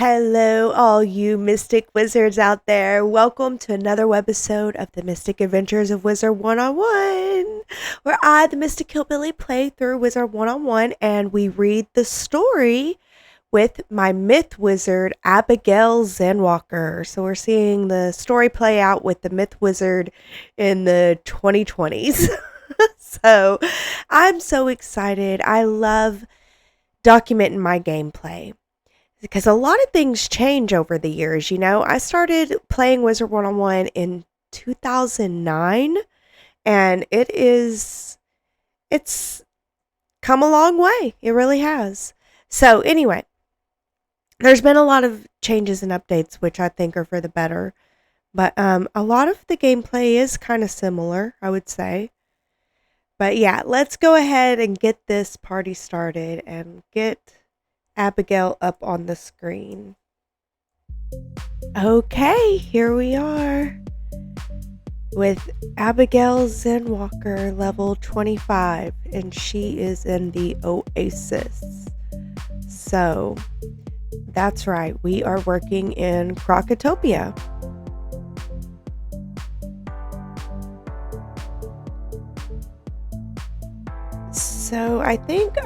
Hello, all you mystic wizards out there. Welcome to another webisode of the Mystic Adventures of Wizard101, where I, the Mystic Hillbillie, play through Wizard101 and we read the story with my myth wizard, Abigail Zenwalker. So we're seeing the story play out with the myth wizard in the 2020s. So I'm so excited. I love documenting my gameplay, because a lot of things change over the years. I started playing Wizard101 in 2009, and it's come a long way. It really has. So anyway, there's been a lot of changes and updates, which I think are for the better. But a lot of the gameplay is kind of similar, I would say. But yeah, let's go ahead and get this party started and get Abigail up on the screen. Okay, here we are with Abigail Zenwalker, level 25, and she is in the Oasis. So that's right, we are working in Crocotopia. So I think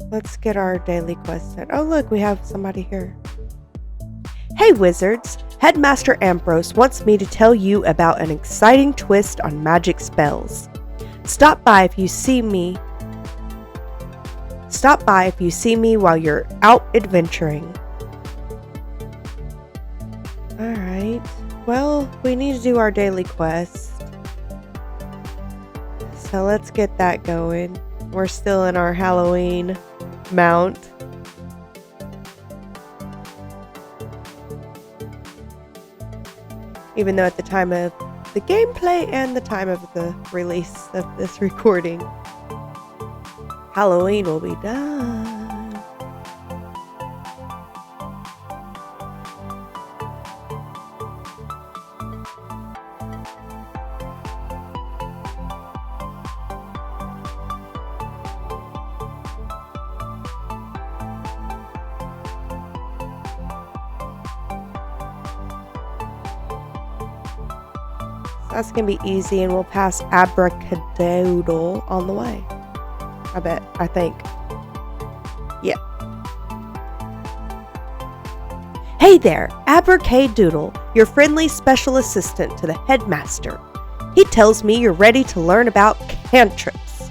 let's get our daily quest set. Oh, look, we have somebody here. Hey, wizards! Headmaster Ambrose wants me to tell you about an exciting twist on magic spells. Stop by if you see me while you're out adventuring. Alright. Well, we need to do our daily quest. So let's get that going. We're still in our Halloween mount. Even though at the time of the gameplay and the time of the release of this recording, Halloween will be done. That's going to be easy, and we'll pass Abracadabra on the way. I think. Yeah. Hey there, Abracadabra, your friendly special assistant to the headmaster. He tells me you're ready to learn about cantrips.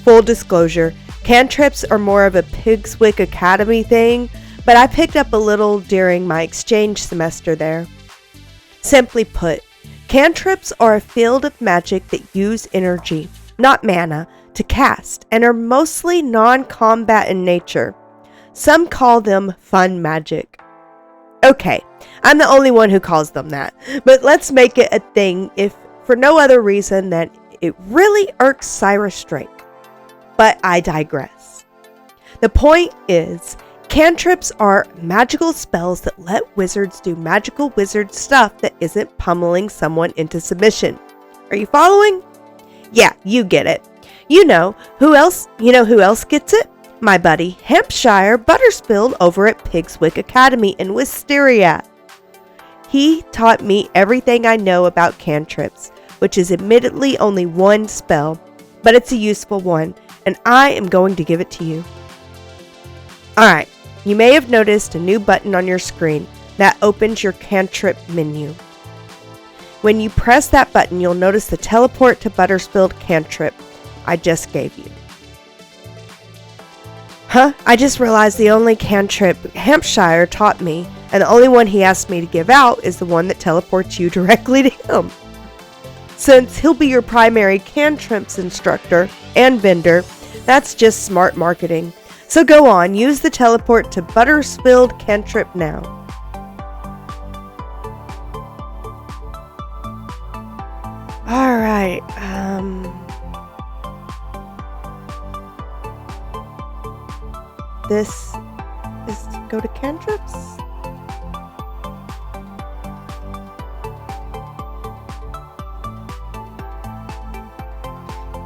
Full disclosure, cantrips are more of a Pigswick Academy thing, but I picked up a little during my exchange semester there. Simply put, cantrips are a field of magic that use energy, not mana, to cast, and are mostly non-combat in nature. Some call them fun magic. Okay, I'm the only one who calls them that, but let's make it a thing if for no other reason than it really irks Cyrus Drake. But I digress. The point is, cantrips are magical spells that let wizards do magical wizard stuff that isn't pummeling someone into submission. Are you following? Yeah, you get it. You know who else gets it? My buddy Hampshire Butterspilled over at Pigswick Academy in Wisteria. He taught me everything I know about cantrips, which is admittedly only one spell, but it's a useful one, and I am going to give it to you. Alright. You may have noticed a new button on your screen that opens your cantrip menu. When you press that button, you'll notice the teleport to Butterspilled cantrip I just gave you. Huh? I just realized the only cantrip Hampshire taught me, and the only one he asked me to give out, is the one that teleports you directly to him. Since he'll be your primary cantrips instructor and vendor, that's just smart marketing. So go on, use the teleport to Butterspilled cantrip now. Alright, this is to go to cantrips?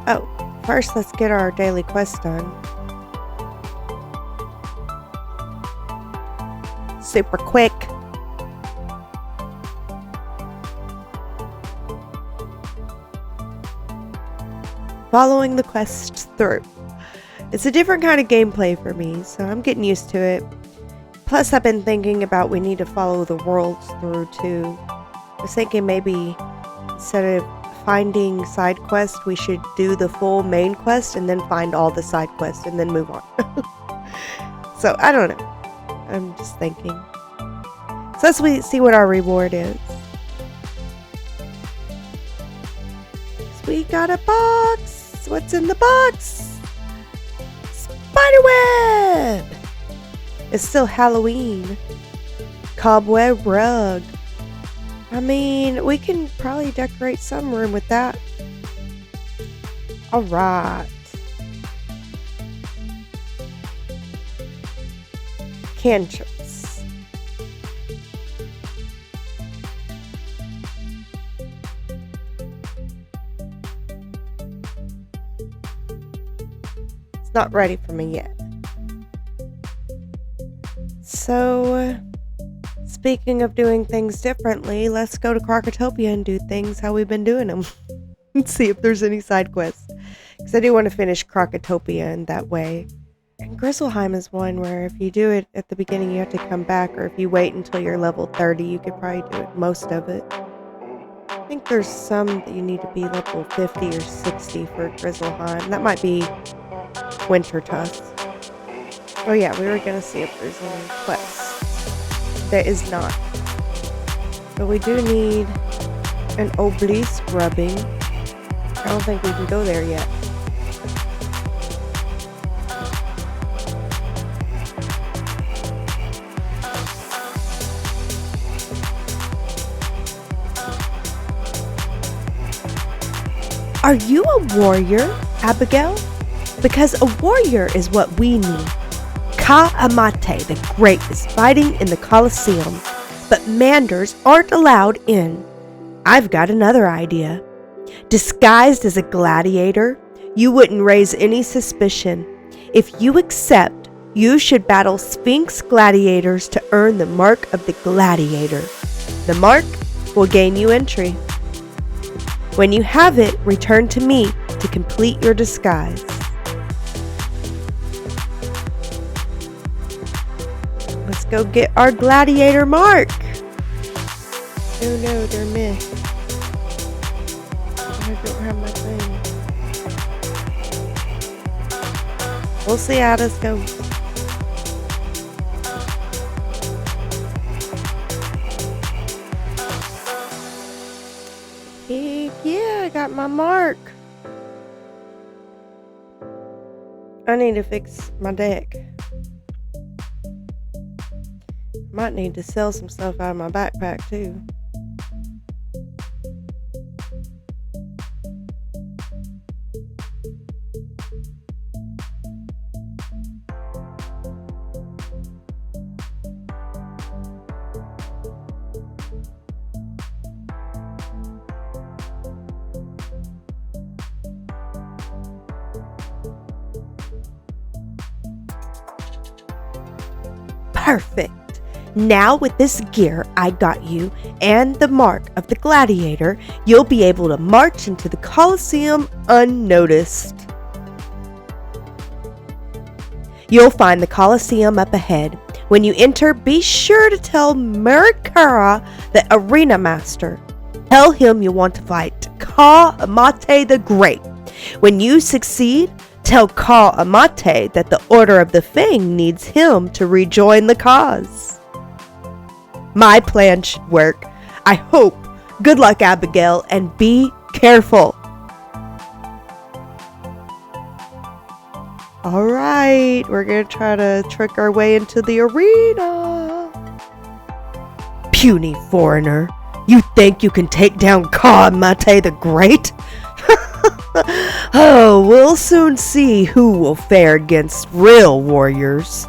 Oh, first let's get our daily quest done. super quick. Following the quest through. It's a different kind of gameplay for me, so I'm getting used to it. Plus, I've been thinking about we need to follow the worlds through too. I was thinking maybe instead of finding side quests, we should do the full main quest and then find all the side quests and then move on. So, I don't know. I'm just thinking. So let's see what our reward is. So we got a box. What's in the box? Spiderweb! It's still Halloween. Cobweb rug. I mean, we can probably decorate some room with that. Alright. Cantrips. It's not ready for me yet. So, speaking of doing things differently, let's go to Krokotopia and do things how we've been doing them. And see if there's any side quests. Because I do want to finish Krokotopia in that way. And Grizzleheim is one where if you do it at the beginning, you have to come back. Or if you wait until you're level 30, you could probably do it, most of it. I think there's some that you need to be level 50 or 60 for Grizzleheim. That might be Winter Tusk. Oh yeah, we were going to see if there's any quests. There is not. But we do need an obelisk rubbing. I don't think we can go there yet. Are you a warrior, Abigail? Because a warrior is what we need. Ka-Amate the Great is fighting in the Colosseum, but Manders aren't allowed in. I've got another idea. Disguised as a gladiator, you wouldn't raise any suspicion. If you accept, you should battle Sphinx gladiators to earn the mark of the gladiator. The mark will gain you entry. When you have it, return to me to complete your disguise. Let's go get our gladiator mark. Oh no, they're missed. I don't have my thing. We'll see how this goes. Yeah, I got my mark. I need to fix my deck. Might need to sell some stuff out of my backpack too. Perfect. Now with this gear I got you and the mark of the gladiator, you'll be able to march into the Colosseum unnoticed. You'll find the Colosseum up ahead. When you enter, be sure to tell Marikara, the arena master. Tell him you want to fight Ka-Amate the Great. When you succeed, tell Ka-Amate that the Order of the Fang needs him to rejoin the cause. My plan should work. I hope. Good luck, Abigail, and be careful. Alright, we're gonna try to trick our way into the arena. Puny foreigner, you think you can take down Ka-Amate the Great? Oh, we'll soon see who will fare against real warriors.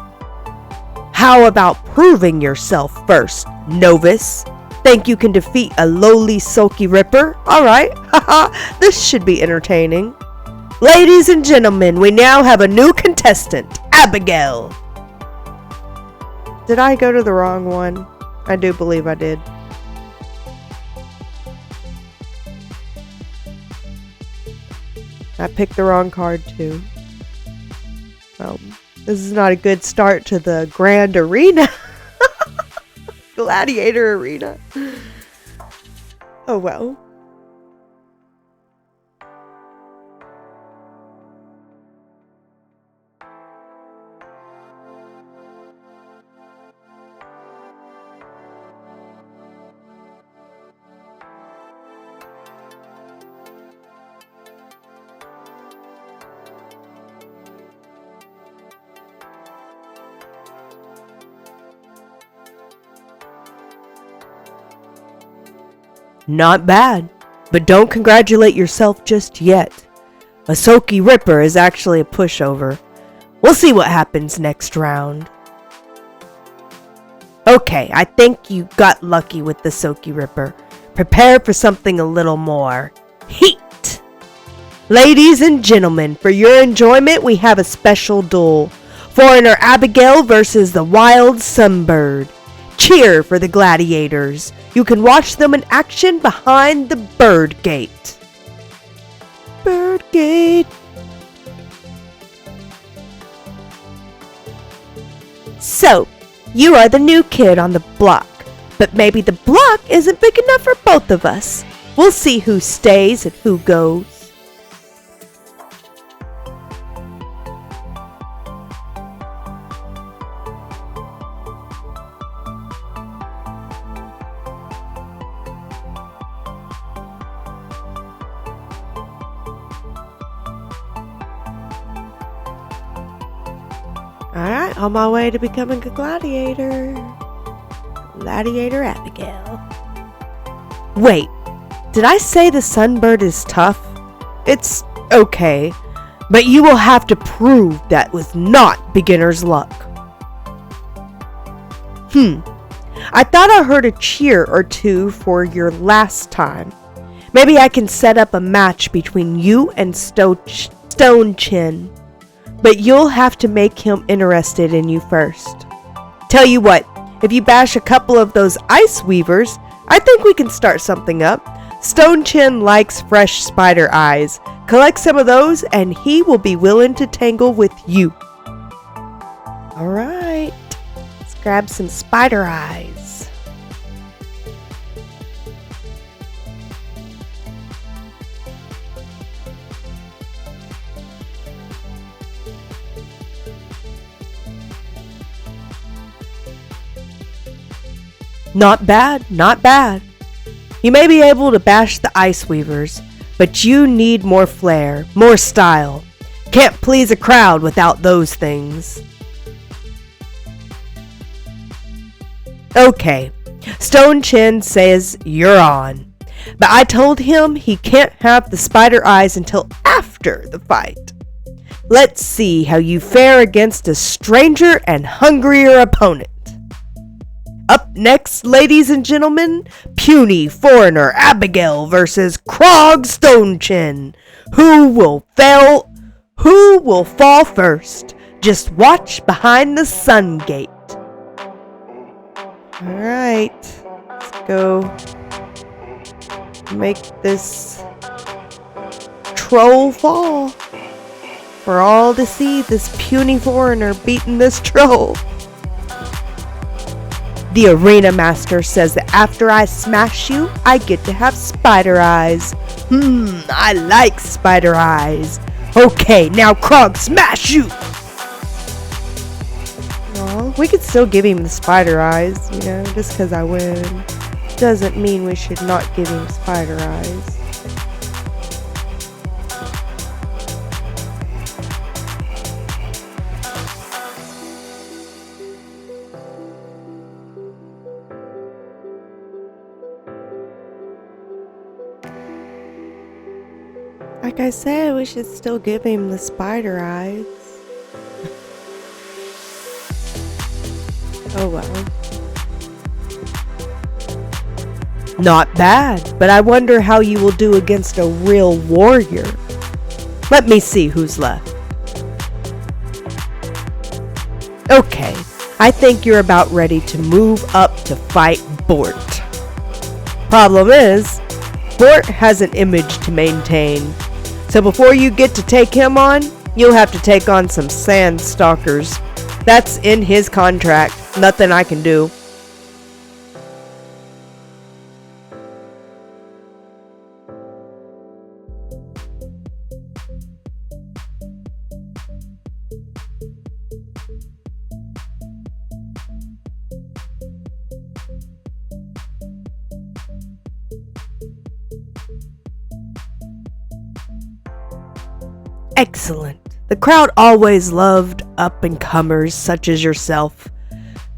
How about proving yourself first, novice? Think you can defeat a lowly sulky ripper? Alright, haha, this should be entertaining. Ladies and gentlemen, we now have a new contestant, Abigail. Did I go to the wrong one? I do believe I did. I picked the wrong card too. This is not a good start to the Grand Arena. Gladiator Arena. Oh well. Not bad, but don't congratulate yourself just yet. A Soaky Ripper is actually a pushover. We'll see what happens next round. Okay, I think you got lucky with the Soaky Ripper. Prepare for something a little more heat. Ladies and gentlemen, for your enjoyment, we have a special duel. Foreigner Abigail versus the Wild Sunbird. Cheer for the gladiators. You can watch them in action behind the Bird Gate. Bird Gate. So, you are the new kid on the block, but maybe the block isn't big enough for both of us. We'll see who stays and who goes. Alright, on my way to becoming a gladiator. Gladiator Abigail. Wait, did I say the Sunbird is tough? It's okay, but you will have to prove that was not beginner's luck. I thought I heard a cheer or two for your last time. Maybe I can set up a match between you and Stone Chin. But you'll have to make him interested in you first. Tell you what, if you bash a couple of those ice weavers, I think we can start something up. Stone Chin likes fresh spider eyes. Collect some of those and he will be willing to tangle with you. Alright, let's grab some spider eyes. Not bad, not bad. You may be able to bash the ice weavers, but you need more flair, more style. Can't please a crowd without those things. Okay, Stone Chin says you're on, but I told him he can't have the spider eyes until after the fight. Let's see how you fare against a stranger and hungrier opponent. Up next, ladies and gentlemen, puny foreigner Abigail versus Krog Stonechin. Who will fall first? Just watch behind the sun gate. Alright, let's go make this troll fall. For all to see this puny foreigner beating this troll. The arena master says that after I smash you, I get to have spider eyes. I like spider eyes. Okay, now Krog, smash you! Well, we could still give him the spider eyes, just because I win. Doesn't mean we should not give him spider eyes. Like I said, we should still give him the spider eyes. Oh well. Not bad, but I wonder how you will do against a real warrior. Let me see who's left. Okay, I think you're about ready to move up to fight Bort. Problem is, Bort has an image to maintain. So before you get to take him on, you'll have to take on some sand stalkers. That's in his contract. Nothing I can do. Excellent. The crowd always loved up-and-comers such as yourself.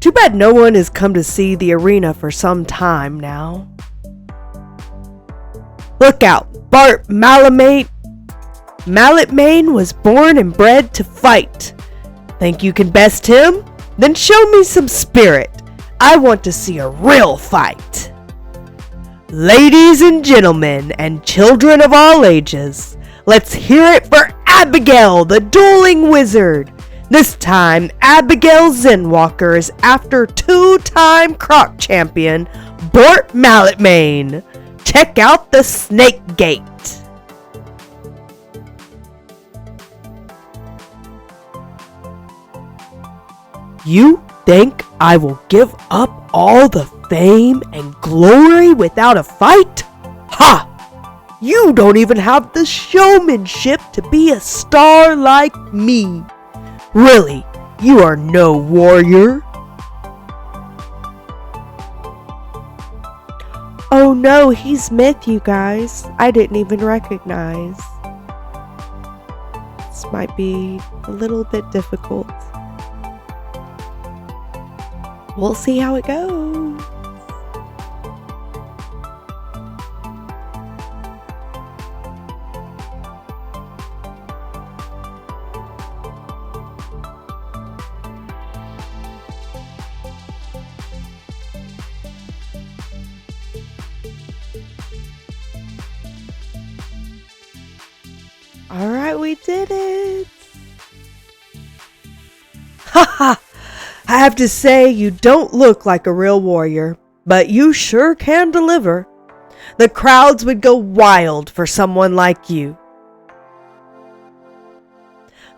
Too bad no one has come to see the arena for some time now. Look out! Bart Mallet Mane was born and bred to fight. Think you can best him? Then show me some spirit. I want to see a real fight. Ladies and gentlemen, and children of all ages, let's hear it for Abigail, the dueling wizard. This time, Abigail Zenwalker is after two-time croc champion, Bort Mallet Mane. Check out the Snake Gate. You think I will give up all the fame and glory without a fight? Ha! You don't even have the showmanship to be a star like me. Really, you are no warrior. Oh no, he's Myth, you guys. I didn't even recognize. This might be a little bit difficult. We'll see how it goes. Alright, we did it! Haha! I have to say, you don't look like a real warrior, but you sure can deliver. The crowds would go wild for someone like you.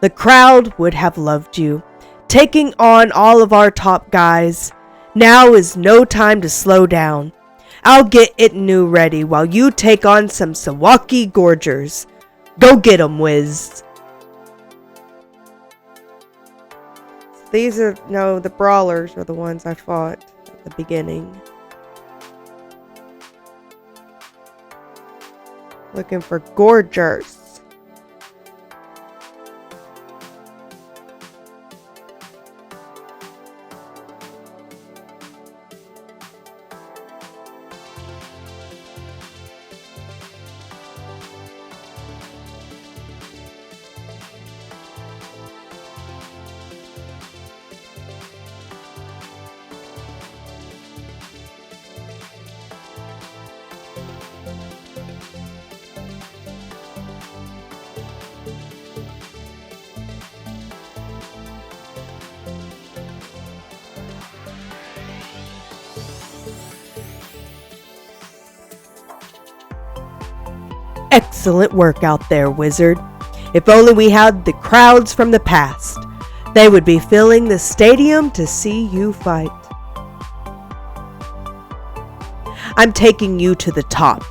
The crowd would have loved you, taking on all of our top guys. Now is no time to slow down. I'll get Itanu ready while you take on some Sawaki Gorgers. Go get 'em, Wiz. These are, no, the brawlers are the ones I fought at the beginning. Looking for Gorgers. Excellent work out there, Wizard. If only we had the crowds from the past. They would be filling the stadium to see you fight. I'm taking you to the top.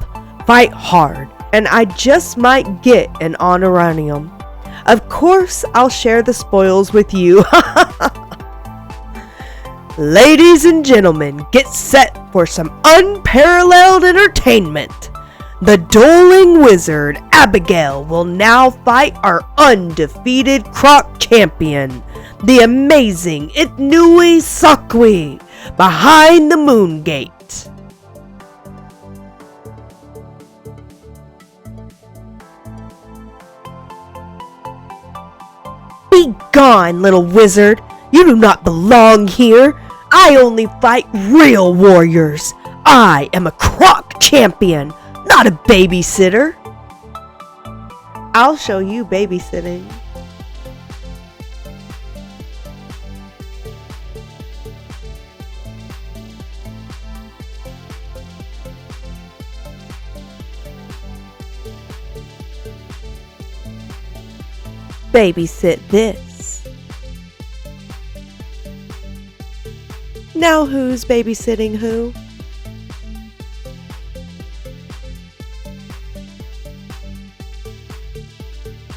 Fight hard, and I just might get an honorarium. Of course, I'll share the spoils with you. Ladies and gentlemen, get set for some unparalleled entertainment. The dueling wizard, Abigail, will now fight our undefeated croc champion, the amazing Itnui Sakwi, behind the Moon Gate. Be gone, little wizard. You do not belong here. I only fight real warriors. I am a croc champion, not a babysitter. I'll show you babysitting. babysit this. Now who's babysitting who?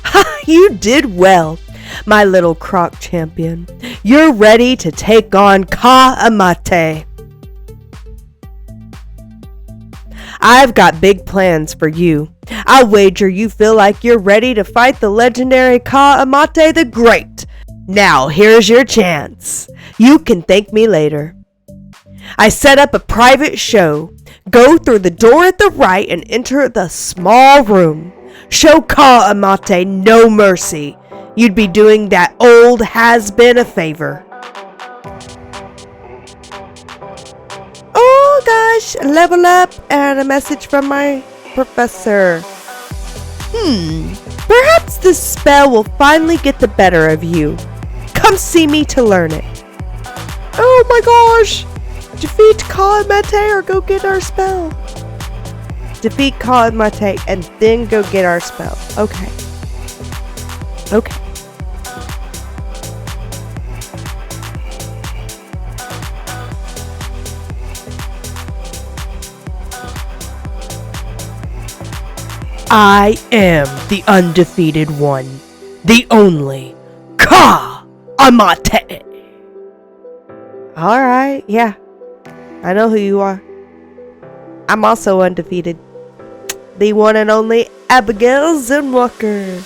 Ha! You did well, my little croc champion. You're ready to take on Ka-Amate. I've got big plans for you. I'll wager you feel like you're ready to fight the legendary Ka-Amate the Great. Now, here's your chance. You can thank me later. I set up a private show. Go through the door at the right and enter the small room. Show Ka-Amate no mercy. You'd be doing that old has-been a favor. Oh gosh, level up and a message from my professor. Perhaps this spell will finally get the better of you. Come see me to learn it. Oh my gosh! Defeat Ka-Amate or go get our spell. Defeat Ka-Amate and then go get our spell. Okay. I am the undefeated one, the only Ka-Amate. Alright, yeah. I know who you are. I'm also undefeated. The one and only Abigail Zenwalker.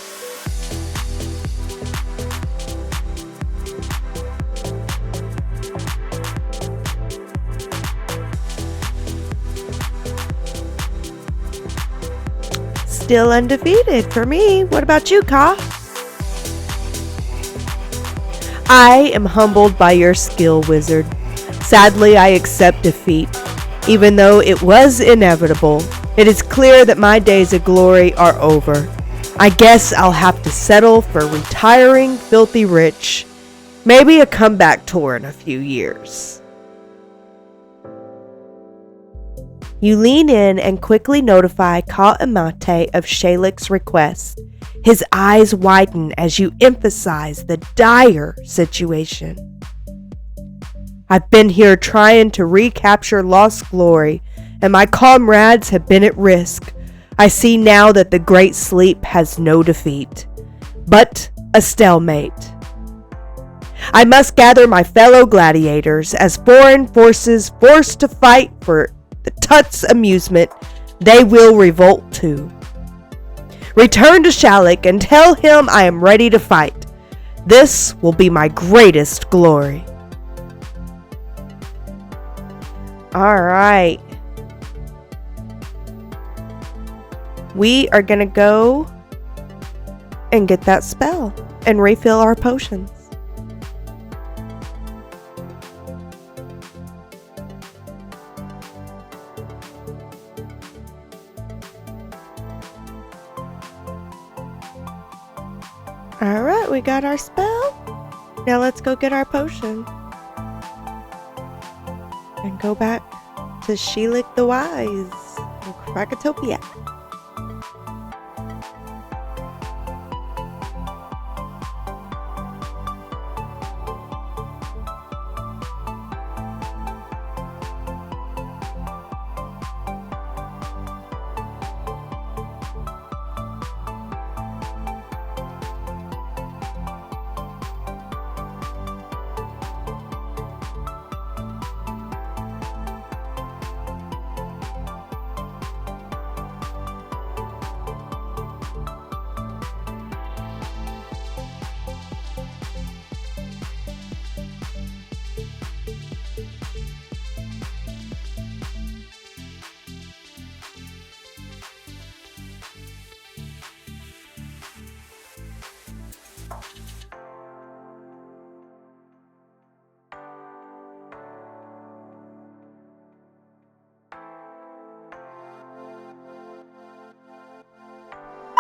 Still undefeated for me. What about you, Ka? I am humbled by your skill, wizard. Sadly, I accept defeat. Even though it was inevitable, it is clear that my days of glory are over. I guess I'll have to settle for retiring filthy rich. Maybe a comeback tour in a few years. You lean in and quickly notify Ka-Amate of Shaylik's request. His eyes widen as you emphasize the dire situation. I've been here trying to recapture lost glory, and my comrades have been at risk. I see now that the Great Sleep has no defeat, but a stalemate. I must gather my fellow gladiators as foreign forces forced to fight for the Tut's amusement they will revolt to. Return to Shaylik and tell him I am ready to fight. This will be my greatest glory. Alright. We are gonna go and get that spell and refill our potions. Alright, we got our spell. Now let's go get our potion. And go back to Shaylik the Wise in Krakatopia.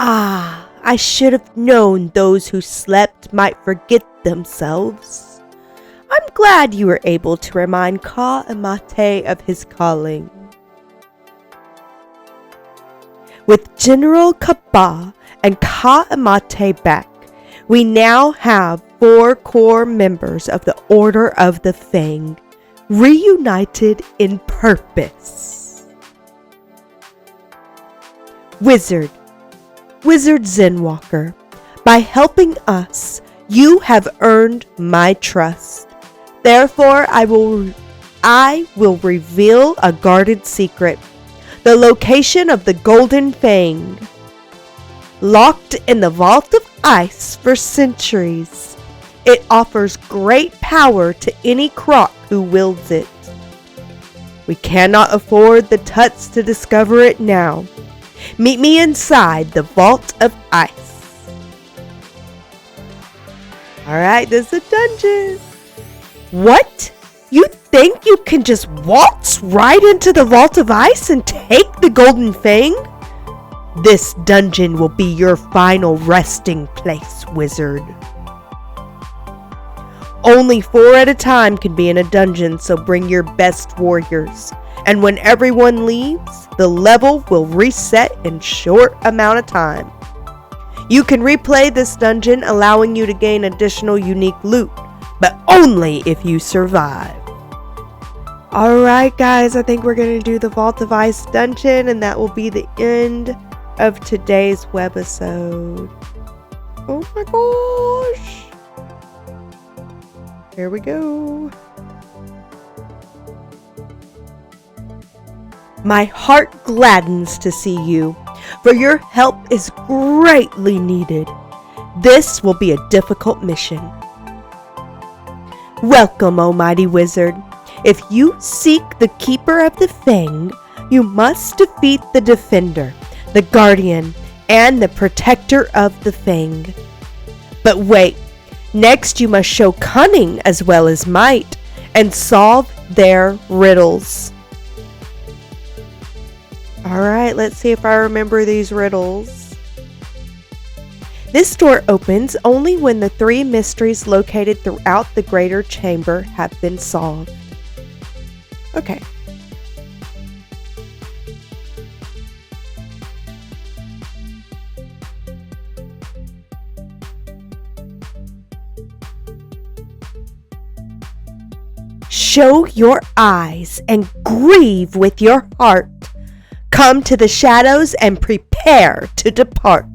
Ah, I should have known those who slept might forget themselves. I'm glad you were able to remind Ka-Amate of his calling. With General Kaba and Ka-Amate back, We now have 4 core members of the Order of the Fang, reunited in purpose. Wizard Zenwalker, by helping us, you have earned my trust. Therefore, I will reveal a guarded secret, the location of the Golden Fang. Locked in the Vault of Ice for centuries, it offers great power to any croc who wields it. We cannot afford the tuts to discover it now. Meet me inside the Vault of Ice. Alright, this is a dungeon. What? You think you can just waltz right into the Vault of Ice and take the Golden Fang? This dungeon will be your final resting place, wizard. Only 4 at a time can be in a dungeon, so bring your best warriors. And when everyone leaves, the level will reset in short amount of time. You can replay this dungeon, allowing you to gain additional unique loot, but only if you survive. Alright guys, I think we're going to do the Vault of Ice dungeon, and that will be the end of today's webisode. Oh my gosh. Here we go. My heart gladdens to see you, for your help is greatly needed. This will be a difficult mission. Welcome, Almighty Wizard. If you seek the Keeper of the Fang, you must defeat the Defender, the Guardian, and the Protector of the Fang. But wait, next you must show cunning as well as might, and solve their riddles. Alright, let's see if I remember these riddles. This door opens only when the 3 mysteries located throughout the greater chamber have been solved. Okay. Show your eyes and grieve with your heart. Come to the shadows and prepare to depart.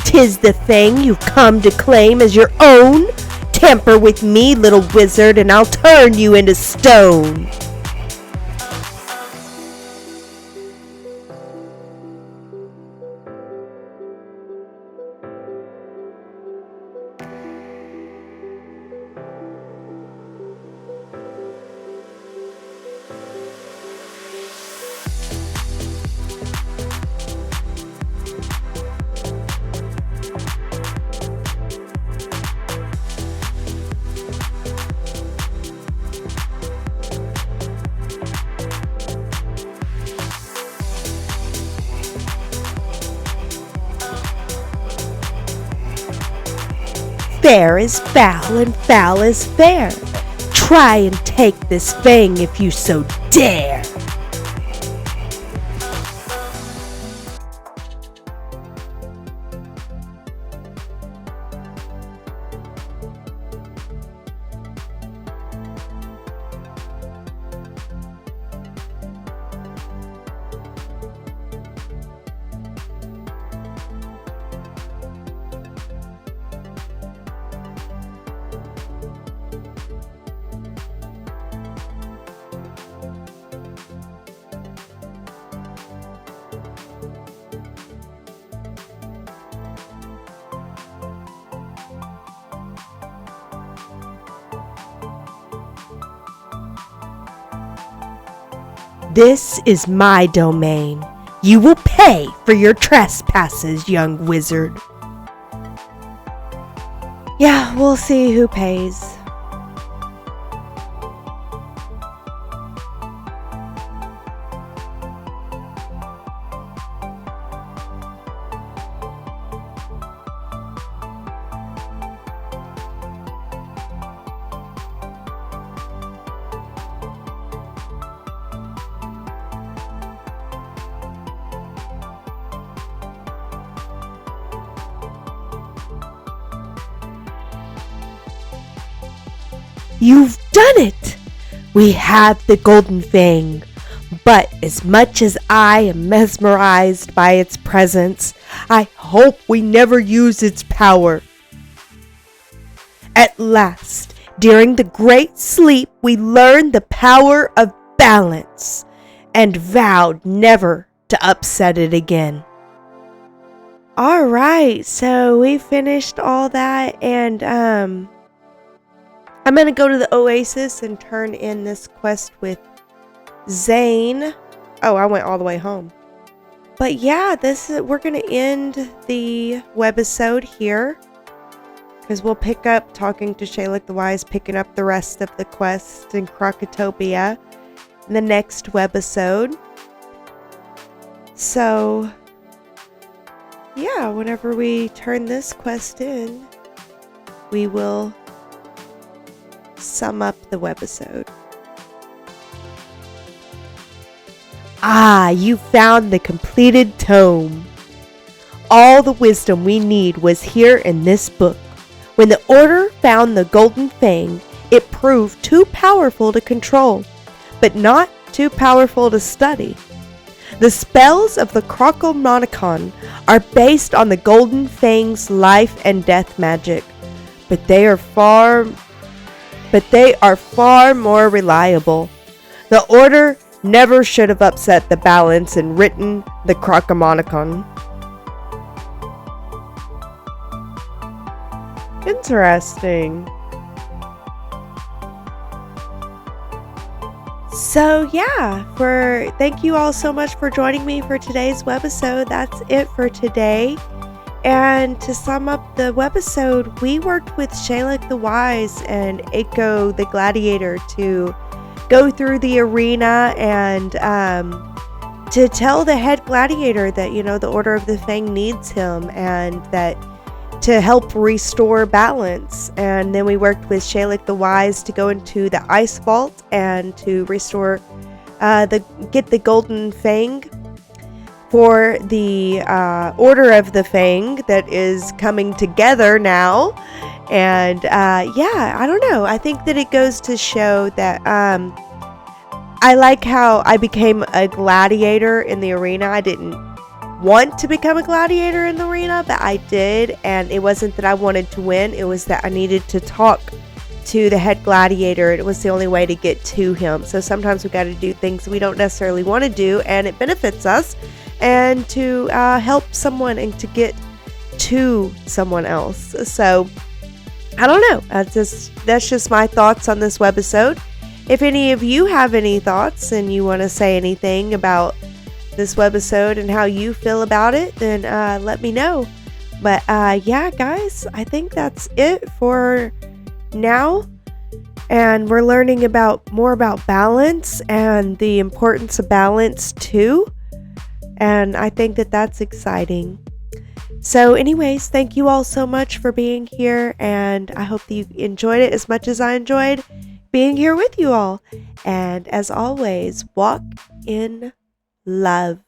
Tis the Fang you've come to claim as your own. Tamper with me, little wizard, and I'll turn you into stone. Fair is foul and foul is fair. Try and take this Fang if you so dare. This is my domain. You will pay for your trespasses, young wizard. Yeah, we'll see who pays. You've done it! We have the golden fang, but as much as I am mesmerized by its presence, I hope we never use its power. At last, during the great sleep, we learned the power of balance and vowed never to upset it again. All right, so we finished all that, and I'm going to go to the Oasis and turn in this quest with Zane. Oh, I went all the way home. But yeah, we're going to end the webisode here, because we'll pick up talking to Shaylik the Wise, picking up the rest of the quest in Crocotopia in the next webisode. So yeah, whenever we turn this quest in, we will sum up the webisode. Ah, you found the completed tome. All the wisdom we need was here in this book. When the Order found the Golden Fang, it proved too powerful to control, but not too powerful to study. The spells of the Crocomonicon are based on the Golden Fang's life and death magic, but they are far more reliable. The Order never should have upset the balance and written the Crocomonicon. Interesting. So yeah, thank you all so much for joining me for today's webisode. That's it for today. And to sum up the webisode, we worked with Shaylik the Wise and Aiko the Gladiator to go through the arena and to tell the head gladiator that, the Order of the Fang needs him and that to help restore balance. And then we worked with Shaylik the Wise to go into the ice vault and to restore get the Golden Fang for the Order of the Fang that is coming together now. And yeah, I don't know. I think that it goes to show that I like how I became a gladiator in the arena. I didn't want to become a gladiator in the arena, but I did. And it wasn't that I wanted to win. It was that I needed to talk to the head gladiator. It was the only way to get to him. So sometimes we got to do things we don't necessarily want to do, and it benefits us. And to help someone and to get to someone else. So I don't know. That's just my thoughts on this webisode. If any of you have any thoughts and you want to say anything about this webisode and how you feel about it, then let me know. But yeah, guys, I think that's it for now. And we're learning more about balance and the importance of balance too. And I think that that's exciting. So anyways, thank you all so much for being here. And I hope that you enjoyed it as much as I enjoyed being here with you all. And as always, walk in love.